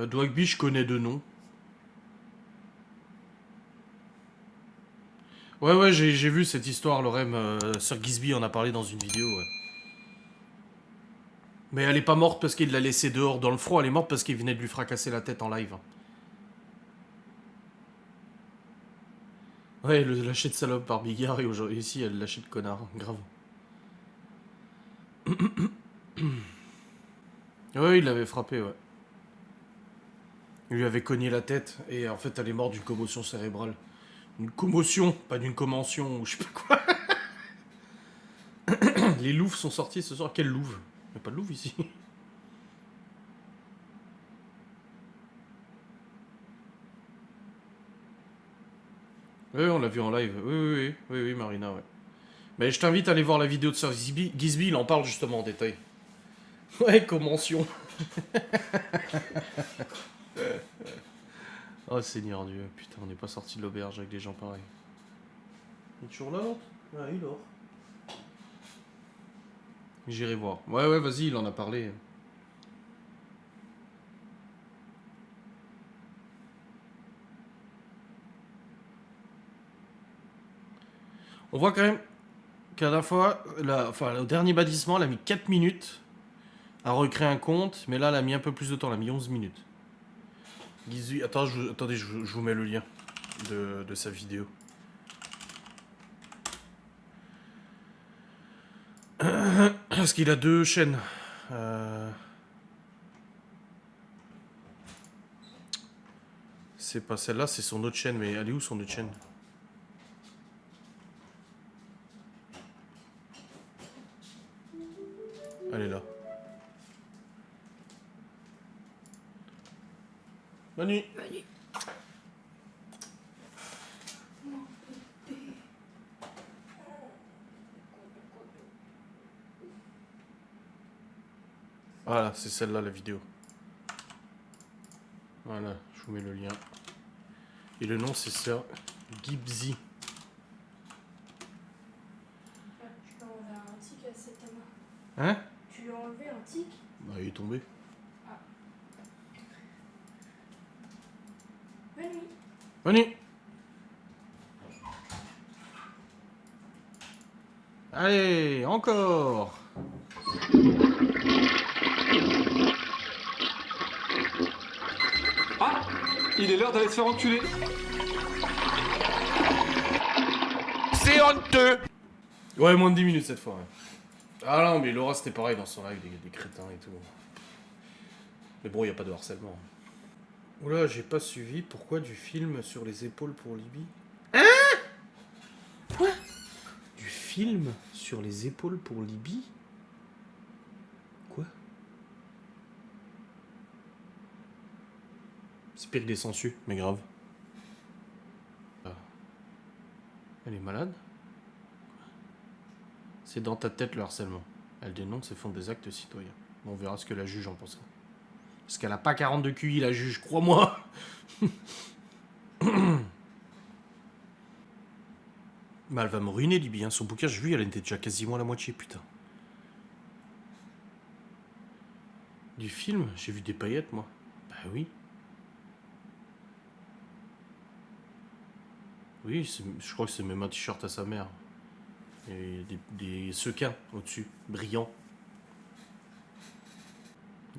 Dwagby, je connais de nom. Ouais, j'ai vu cette histoire, Lorem. Sir Gisby en a parlé dans une vidéo, ouais. Mais elle est pas morte parce qu'il l'a laissée dehors dans le froid, elle est morte parce qu'il venait de lui fracasser la tête en live. Ouais, le lâcher de salope par Bigard et aujourd'hui ici, elle lâché de connard, grave. Ouais, il l'avait frappé, ouais. Il lui avait cogné la tête et en fait, elle est morte d'une commotion cérébrale. Une commotion, pas d'une commention ou je sais pas quoi. Les louves sont sortis ce soir. Quelle louve? Il n'y a pas de louve ici. Oui, on l'a vu en live. Oui, Marina, ouais. Mais je t'invite à aller voir la vidéo de Sir Gisby. Gisby, il en parle justement en détail. Ouais, convention. Oh, Seigneur Dieu. Putain, on n'est pas sorti de l'auberge avec des gens pareils. Il est toujours là, l'autre? Ah, il dort. J'irai voir. Ouais, vas-y, il en a parlé. On voit quand même qu'à la fois, au dernier bâtissement, elle a mis 4 minutes à recréer un compte, mais là, elle a mis un peu plus de temps, elle a mis 11 minutes. Gisby, attendez, je vous mets le lien de sa vidéo. Parce qu'il a 2 chaînes. C'est pas celle-là, c'est son autre chaîne, mais elle est où son autre chaîne? Elle est là. Bonne nuit. Voilà, c'est celle-là la vidéo. Voilà, je vous mets le lien. Et le nom c'est Sir Gisby. Tu peux enlever un tic à cette main. Hein? Tu lui as enlevé un tic? Bah il est tombé. Ah. Bonne nuit. Bonne nuit. Allez, encore. Ah, il est l'heure d'aller se faire enculer. C'est honteux. Ouais, moins de 10 minutes cette fois. Ouais. Ah non, mais Laura c'était pareil dans son live, des crétins et tout. Mais bon, il n'y a pas de harcèlement. Oula, j'ai pas suivi. Pourquoi du film sur les épaules pour Libye? Hein? Quoi? Du film sur les épaules pour Libye? Quoi? C'est pire que des sangsues, mais grave. Elle est malade? C'est dans ta tête le harcèlement. Elle dénonce et font des actes citoyens. Bon, on verra ce que la juge en pensera. Parce qu'elle a pas 42 QI, la juge, crois-moi. Mais elle va me ruiner, Libye. Hein. Son bouquin, j'ai vu, elle était déjà quasiment à la moitié, putain. Du film? J'ai vu des paillettes, moi. Bah oui. Oui, je crois que c'est même un t-shirt à sa mère. Et des sequins au-dessus, brillants.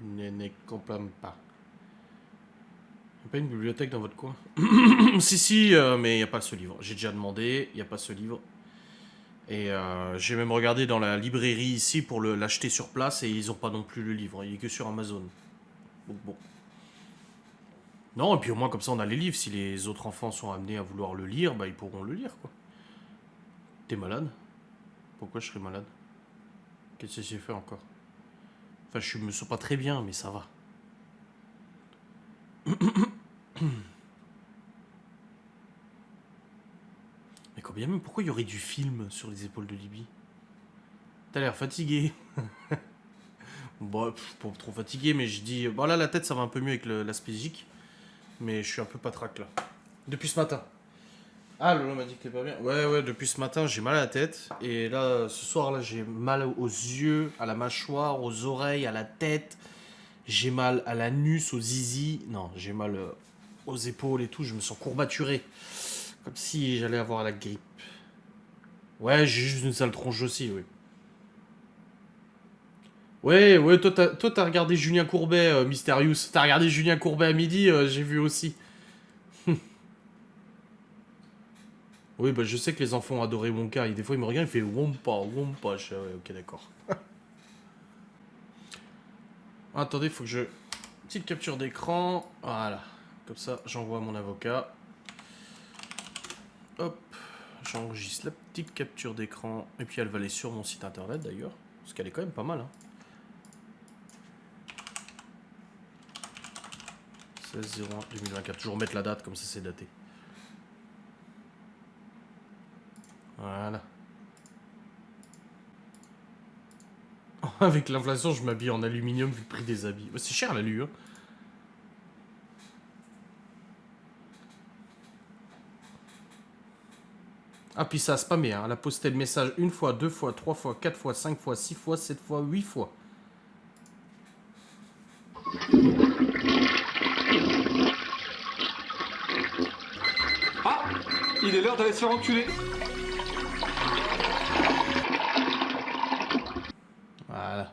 Ne comprends pas. Il n'y a pas une bibliothèque dans votre coin? Si, mais il n'y a pas ce livre. J'ai déjà demandé, il n'y a pas ce livre. Et j'ai même regardé dans la librairie ici pour l'acheter sur place et ils n'ont pas non plus le livre. Il est que sur Amazon. Donc bon. Non, et puis au moins comme ça on a les livres. Si les autres enfants sont amenés à vouloir le lire, bah ils pourront le lire, quoi. T'es malade? Pourquoi je serais malade? Qu'est-ce que j'ai fait encore? Enfin, je me sens pas très bien, mais ça va. Mais combien même, pourquoi il y aurait du film sur les épaules de Libye? T'as l'air fatigué. Bon, pas trop fatigué, mais je dis... Bon là, la tête, ça va un peu mieux avec l'aspégique. Mais je suis un peu patraque, là. Depuis ce matin. Ah, Lolo m'a dit que t'es pas bien. Ouais, depuis ce matin, j'ai mal à la tête. Et là, ce soir, là, j'ai mal aux yeux, à la mâchoire, aux oreilles, à la tête. J'ai mal à l'anus, au zizi. Non, j'ai mal aux épaules et tout. Je me sens courbaturé. Comme si j'allais avoir la grippe. Ouais, j'ai juste une sale tronche aussi, oui. Ouais, toi t'as regardé Julien Courbet, Mysterious. T'as regardé Julien Courbet à midi, j'ai vu aussi. Oui, bah je sais que les enfants ont adoré mon cas. Et des fois, ils me regardent, ils font Wompa, Wompa. Je fais, ouais, ok, d'accord. Attendez, faut que je... Petite capture d'écran. Voilà. Comme ça, j'envoie à mon avocat. Hop. J'enregistre la petite capture d'écran. Et puis elle va aller sur mon site internet d'ailleurs. Parce qu'elle est quand même pas mal. Hein. 16/01/2024. Toujours mettre la date, comme ça c'est daté. Voilà. Avec l'inflation, je m'habille en aluminium vu le prix des habits. C'est cher l'alu, hein. Ah, puis ça a spammé, hein. Elle a posté le message 1 fois, 2 fois, 3 fois, 4 fois, 5 fois, 6 fois, 7 fois, 8 fois. Ah, il est l'heure d'aller se faire enculer. Voilà.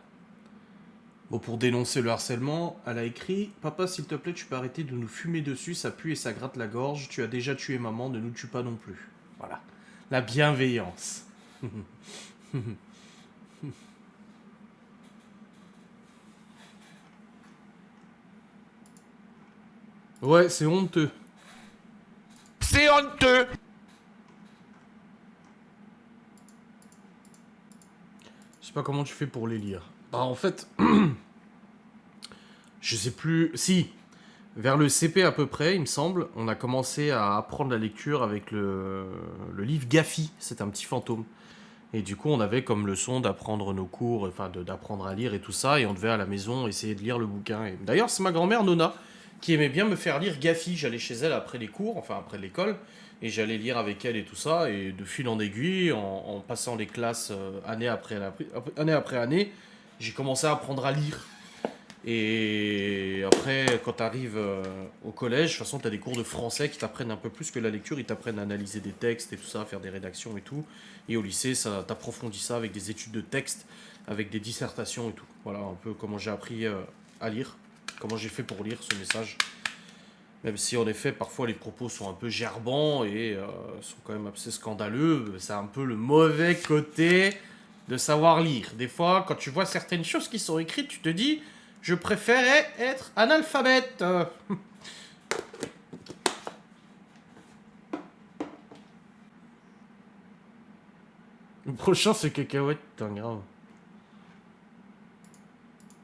Bon, pour dénoncer le harcèlement, elle a écrit « Papa, s'il te plaît, tu peux arrêter de nous fumer dessus, ça pue et ça gratte la gorge. Tu as déjà tué maman, ne nous tue pas non plus. » Voilà. La bienveillance. Ouais, c'est honteux. C'est honteux. Je sais pas comment tu fais pour les lire. Bah, en fait... je sais plus... Si. Vers le CP à peu près, il me semble, on a commencé à apprendre la lecture avec le livre Gaffy. C'est un petit fantôme. Et du coup, on avait comme leçon d'apprendre nos cours, enfin d'apprendre à lire et tout ça. Et on devait à la maison essayer de lire le bouquin. Et d'ailleurs, c'est ma grand-mère Nona qui aimait bien me faire lire Gaffy. J'allais chez elle après les cours, enfin après l'école. Et j'allais lire avec elle et tout ça. Et de fil en aiguille, en passant les classes année après année, j'ai commencé à apprendre à lire. Et après, quand tu arrives au collège, de toute façon, tu as des cours de français qui t'apprennent un peu plus que la lecture. Ils t'apprennent à analyser des textes et tout ça, à faire des rédactions et tout. Et au lycée, ça t'approfondit ça avec des études de texte, avec des dissertations et tout. Voilà un peu comment j'ai appris à lire, comment j'ai fait pour lire ce message. Même si en effet, parfois les propos sont un peu gerbants et sont quand même assez scandaleux. C'est un peu le mauvais côté de savoir lire. Des fois, quand tu vois certaines choses qui sont écrites, tu te dis... Je préférais être analphabète. Le prochain, c'est cacahuète, putain, grave.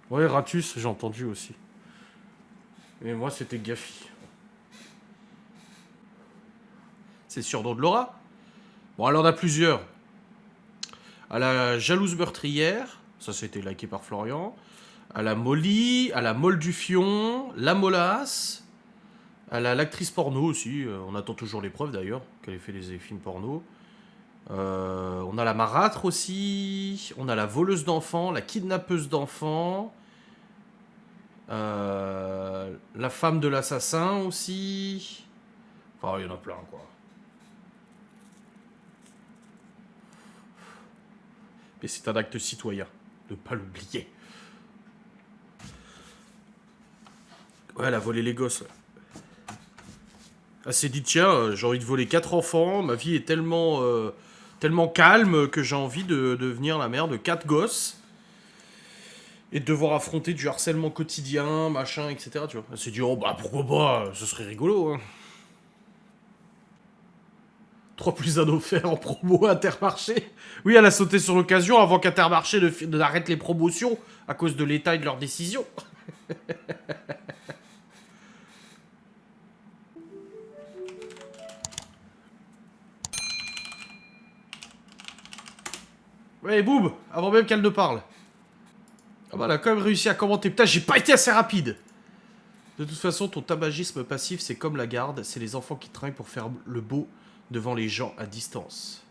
Ouais, Ratus, j'ai entendu aussi. Et moi, c'était Gaffy. C'est surnom de Laura. Bon, alors, on a plusieurs. À la jalouse meurtrière, ça, c'était liké par Florian. À la Molly, à la Molle du Fion, la Molasse, à l'actrice porno aussi, on attend toujours les preuves d'ailleurs, qu'elle ait fait des films porno. On a la marâtre aussi, on a la voleuse d'enfants, la kidnappeuse d'enfants, la femme de l'assassin aussi. Enfin, il y en a plein quoi. Mais c'est un acte citoyen, de ne pas l'oublier. Ouais, elle a volé les gosses. Elle s'est dit, tiens, j'ai envie de voler 4 enfants, ma vie est tellement calme que j'ai envie de devenir la mère de 4 gosses. Et de devoir affronter du harcèlement quotidien, machin, etc. Tu vois. Elle s'est dit, oh bah pourquoi pas, ce serait rigolo. Hein. 3 plus un offert en promo Intermarché. Oui, elle a sauté sur l'occasion avant qu'Intermarché n'arrête les promotions à cause de l'état et de leurs décisions. Ouais, boum, avant même qu'elle ne parle. Ah bah, elle a quand même réussi à commenter. Putain, j'ai pas été assez rapide. De toute façon, ton tabagisme passif, c'est comme la garde. C'est les enfants qui trinquent pour faire le beau devant les gens à distance.